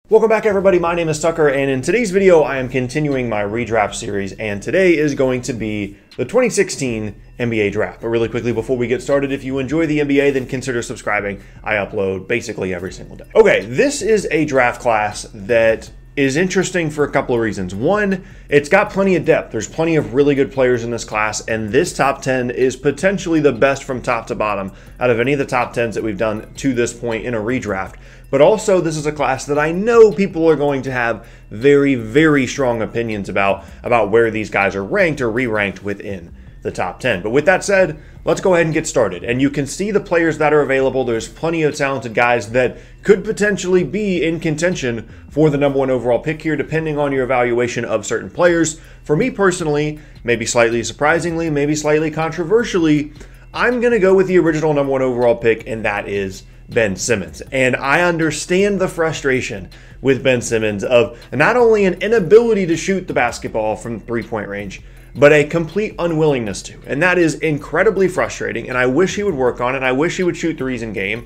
Welcome back everybody, my name is Tucker, and in today's video I am continuing my redraft series, and today is going to be the 2016 NBA Draft. But really quickly before we get started, if you enjoy the NBA, then consider subscribing. I upload basically every single day. Okay, this is a draft class that is interesting for a couple of reasons. One, it's got plenty of depth. There's plenty of really good players in this class, and this top 10 is potentially the best from top to bottom out of any of the top 10s that we've done to this point in a redraft. But also, this is a class that I know people are going to have very, very strong opinions about where these guys are ranked or re-ranked within the top 10. But with that said, let's go ahead and get started. And you can see the players that are available. There's plenty of talented guys that could potentially be in contention for the #1 overall pick here, depending on your evaluation of certain players. For me personally, maybe slightly surprisingly, maybe slightly controversially, I'm going to go with the original #1 overall pick, and that is Ben Simmons. And I understand the frustration with Ben Simmons of not only an inability to shoot the basketball from three-point range, but a complete unwillingness to. And that is incredibly frustrating, and I wish he would work on it. I wish he would shoot threes in game,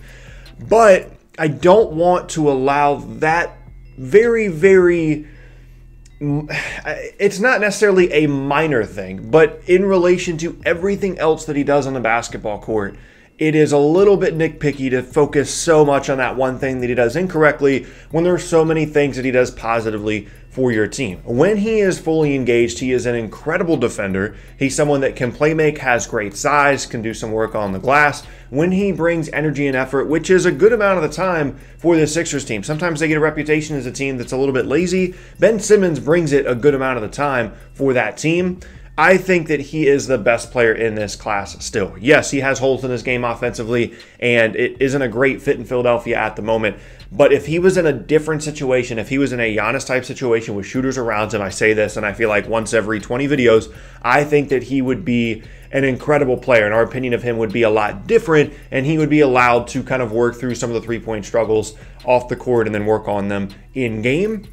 but I don't want to allow that it's not necessarily a minor thing, but in relation to everything else that he does on the basketball court, it is a little bit nitpicky to focus so much on that one thing that he does incorrectly when there are so many things that he does positively for your team. When he is fully engaged, he is an incredible defender. He's someone that can play make, has great size, can do some work on the glass. When he brings energy and effort, which is a good amount of the time for the Sixers team. Sometimes they get a reputation as a team that's a little bit lazy. Ben Simmons brings it a good amount of the time for that team. I think that he is the best player in this class still. Yes, he has holes in his game offensively, and it isn't a great fit in Philadelphia at the moment. But if he was in a different situation, if he was in a Giannis-type situation with shooters around him, I say this, and I feel like once every 20 videos, I think that he would be an incredible player, and our opinion of him would be a lot different, and he would be allowed to kind of work through some of the three-point struggles off the court and then work on them in-game.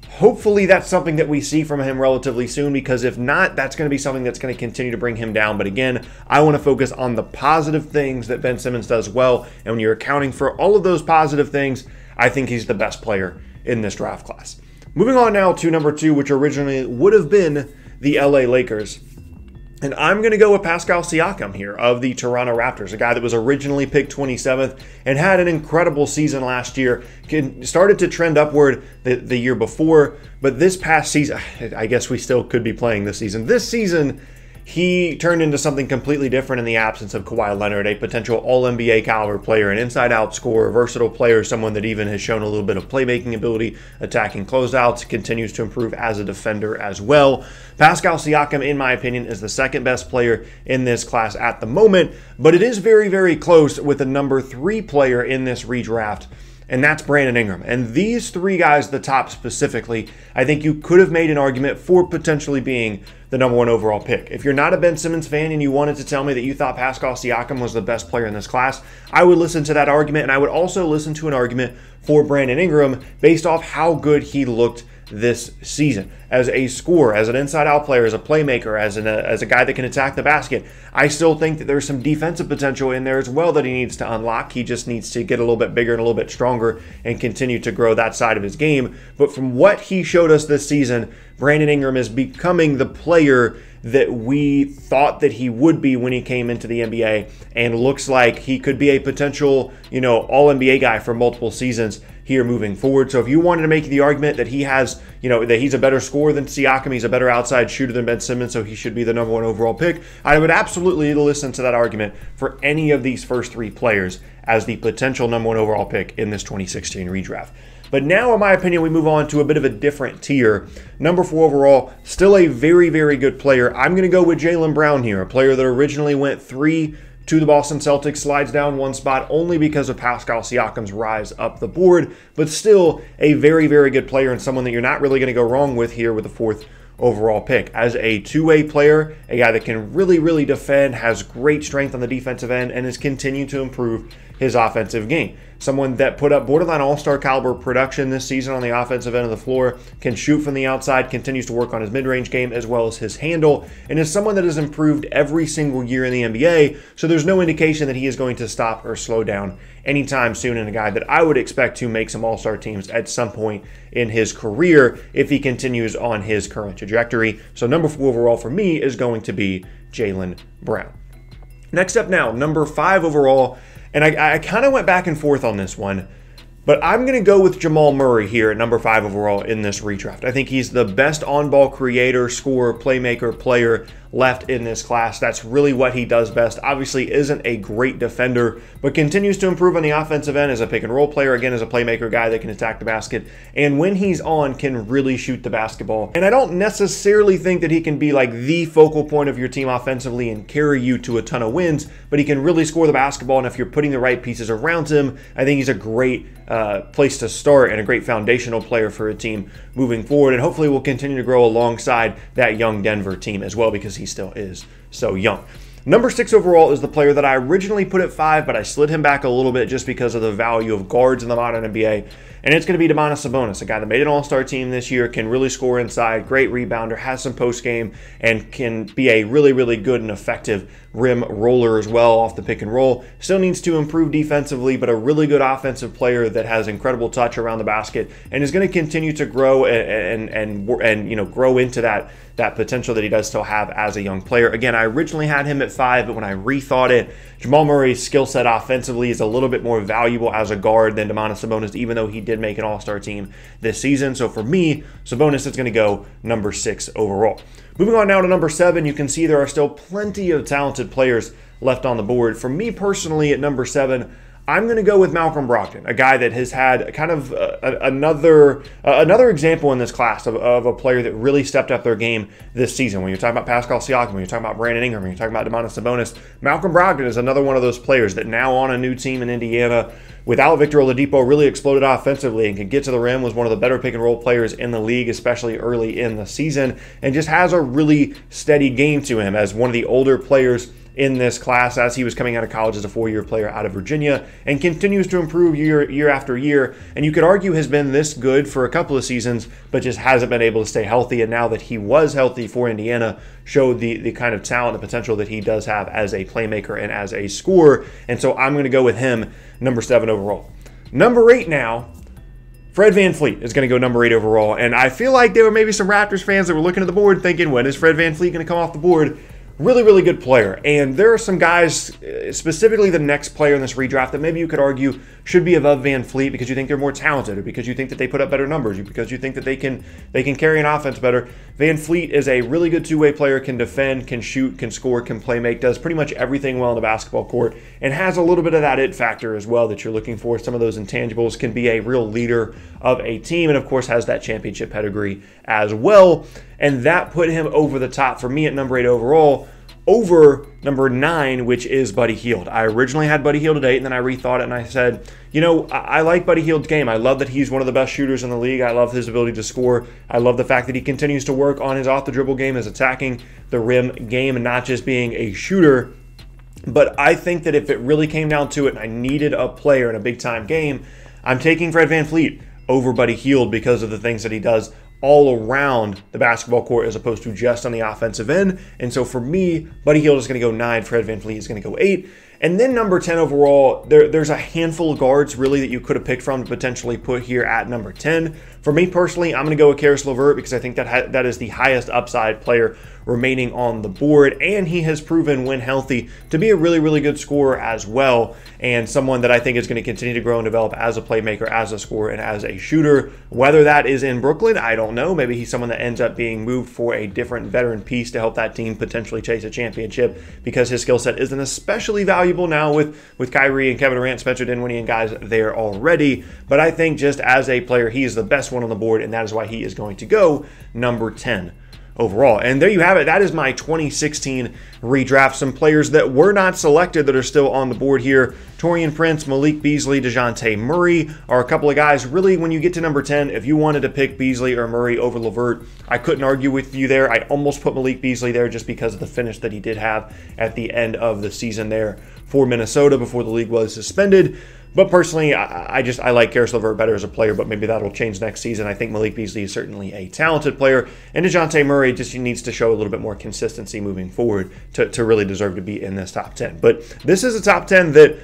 Hopefully that's something that we see from him relatively soon, because if not, that's going to be something that's going to continue to bring him down. But again, I want to focus on the positive things that Ben Simmons does well, and when you're accounting for all of those positive things, I think he's the best player in this draft class. Moving on now to number 2, which originally would have been the LA Lakers. And I'm going to go with Pascal Siakam here of the Toronto Raptors, a guy that was originally picked 27th and had an incredible season last year. Started to trend upward the year before, but this past season, I guess we still could be playing this season. This season, he turned into something completely different in the absence of Kawhi Leonard, a potential All-NBA caliber player, an inside-out scorer, versatile player, someone that even has shown a little bit of playmaking ability, attacking closeouts, continues to improve as a defender as well. Pascal Siakam, in my opinion, is the second best player in this class at the moment, but it is very, very close with the number 3 player in this redraft, and that's Brandon Ingram. And these 3 guys, the top specifically, I think you could have made an argument for potentially being the #1 overall pick. If you're not a Ben Simmons fan and you wanted to tell me that you thought Pascal Siakam was the best player in this class, I would listen to that argument, and I would also listen to an argument for Brandon Ingram based off how good he looked this season as a scorer, as an inside-out player, as a playmaker, as a guy that can attack the basket. I still think that there's some defensive potential in there as well that he needs to unlock. He just needs to get a little bit bigger and a little bit stronger and continue to grow that side of his game. But from what he showed us this season, Brandon Ingram is becoming the player that we thought that he would be when he came into the NBA, and looks like he could be a potential, All-NBA guy for multiple seasons here moving forward. So if you wanted to make the argument that he has, that he's a better scorer than Siakam, he's a better outside shooter than Ben Simmons, so he should be the #1 overall pick, I would absolutely listen to that argument for any of these first 3 players as the potential #1 overall pick in this 2016 redraft. But now, in my opinion, we move on to a bit of a different tier. Number 4 overall, still a very, very good player. I'm going to go with Jaylen Brown here, a player that originally went 3 to the Boston Celtics, slides down 1 spot only because of Pascal Siakam's rise up the board, but still a very, very good player and someone that you're not really going to go wrong with here with the 4th overall pick. As a two-way player, a guy that can really, really defend, has great strength on the defensive end, and has continued to improve his offensive game. Someone that put up borderline all-star caliber production this season on the offensive end of the floor, can shoot from the outside, continues to work on his mid-range game as well as his handle, and is someone that has improved every single year in the NBA, so there's no indication that he is going to stop or slow down anytime soon, and a guy that I would expect to make some all-star teams at some point in his career if he continues on his current trajectory. So number 4 overall for me is going to be Jaylen Brown. Next up now, number 5 overall, and I kind of went back and forth on this one, but I'm going to go with Jamal Murray here at number 5 overall in this redraft. I think he's the best on-ball creator, scorer, playmaker, player left in this class. That's really what he does best. Obviously isn't a great defender, but continues to improve on the offensive end as a pick-and-roll player, again, as a playmaker guy that can attack the basket, and when he's on, can really shoot the basketball. And I don't necessarily think that he can be like the focal point of your team offensively and carry you to a ton of wins, but he can really score the basketball, and if you're putting the right pieces around him, I think he's a great place to start and a great foundational player for a team moving forward, and hopefully will continue to grow alongside that young Denver team as well, because he still is so young. Number 6 overall is the player that I originally put at 5, but I slid him back a little bit just because of the value of guards in the modern NBA, and it's going to be Domantas Sabonis, a guy that made an all-star team this year, can really score inside, great rebounder, has some post-game, and can be a really, really good and effective rim roller as well off the pick and roll. Still needs to improve defensively, but a really good offensive player that has incredible touch around the basket and is going to continue to grow and you know, grow into that potential that he does still have as a young player. Again, I originally had him at 5, but when I rethought it, Jamal Murray's skill set offensively is a little bit more valuable as a guard than Domantas Sabonis, even though he did make an all-star team this season. So for me, Sabonis is going to go number 6 overall. Moving on now to number 7, you can see there are still plenty of talented players left on the board. For me personally, at number 7, I'm going to go with Malcolm Brogdon, a guy that has had kind of another example in this class of a player that really stepped up their game this season. When you're talking about Pascal Siakam, when you're talking about Brandon Ingram, when you're talking about Domantas Sabonis, Malcolm Brogdon is another one of those players that now on a new team in Indiana, without Victor Oladipo, really exploded offensively and could get to the rim, was one of the better pick-and-roll players in the league, especially early in the season, and just has a really steady game to him as one of the older players in this class as he was coming out of college as a 4-year player out of Virginia, and continues to improve year after year, and you could argue has been this good for a couple of seasons, but just hasn't been able to stay healthy, and now that he was healthy for Indiana, showed the kind of talent and potential that he does have as a playmaker and as a scorer, and so I'm going to go with him, number 7 overall. Number 8 now, Fred VanVleet is going to go number 8 overall, and I feel like there were maybe some Raptors fans that were looking at the board thinking, when is Fred VanVleet going to come off the board? Really, really good player. And there are some guys, specifically the next player in this redraft, that maybe you could argue should be above VanVleet because you think they're more talented, or because you think that they put up better numbers, or because you think that they can carry an offense better. VanVleet is a really good two-way player, can defend, can shoot, can score, can play make, does pretty much everything well in the basketball court, and has a little bit of that it factor as well that you're looking for. Some of those intangibles, can be a real leader of a team, and of course has that championship pedigree as well. And that put him over the top for me at number 8 overall, over number 9, which is Buddy Hield. I originally had Buddy Hield at 8, and then I rethought it, and I said, you know, I like Buddy Hield's game. I love that he's one of the best shooters in the league. I love his ability to score. I love the fact that he continues to work on his off-the-dribble game, his attacking the rim game, and not just being a shooter. But I think that if it really came down to it, and I needed a player in a big-time game, I'm taking Fred VanVleet over Buddy Hield because of the things that he does all around the basketball court as opposed to just on the offensive end. And so for me, Buddy Hield is going to go 9, Fred VanVleet is going to go 8. And then number 10 overall, there's a handful of guards really that you could have picked from to potentially put here at number 10. For me personally, I'm going to go with Caris Levert because I think that is the highest upside player remaining on the board, and he has proven when healthy to be a really, really good scorer as well, and someone that I think is going to continue to grow and develop as a playmaker, as a scorer, and as a shooter. Whether that is in Brooklyn, I don't know. Maybe he's someone that ends up being moved for a different veteran piece to help that team potentially chase a championship because his skill set isn't especially valuable now with Kyrie and Kevin Durant, Spencer Dinwiddie, and guys there already. But I think just as a player, he is the best one on the board, and that is why he is going to go number 10 overall. And there you have it. That is my 2016 redraft. Some players that were not selected that are still on the board here. Taurean Prince, Malik Beasley, DeJounte Murray are a couple of guys. Really, when you get to number 10, if you wanted to pick Beasley or Murray over Levert, I couldn't argue with you there. I almost put Malik Beasley there just because of the finish that he did have at the end of the season there for Minnesota before the league was suspended. But personally, I like Caris Levert better as a player, but maybe that'll change next season. I think Malik Beasley is certainly a talented player, and DeJounte Murray just needs to show a little bit more consistency moving forward to really deserve to be in this top 10. But this is a top 10 that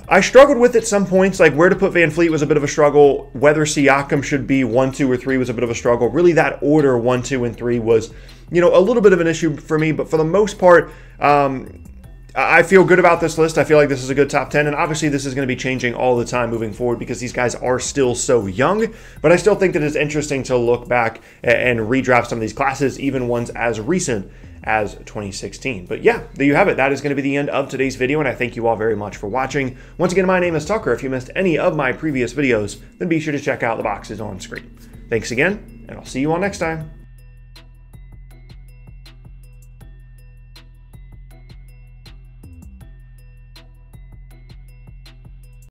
I struggled with at some points, like where to put VanVleet was a bit of a struggle. Whether Siakam should be 1, 2, or 3 was a bit of a struggle. Really, that order 1, 2, and 3 was, a little bit of an issue for me. But for the most part, I feel good about this list. I feel like this is a good top 10, and obviously this is going to be changing all the time moving forward because these guys are still so young, but I still think that it's interesting to look back and redraft some of these classes, even ones as recent as 2016. But yeah, there you have it. That is going to be the end of today's video, and I thank you all very much for watching. Once again, my name is Tucker. If you missed any of my previous videos, then be sure to check out the boxes on screen. Thanks again, and I'll see you all next time.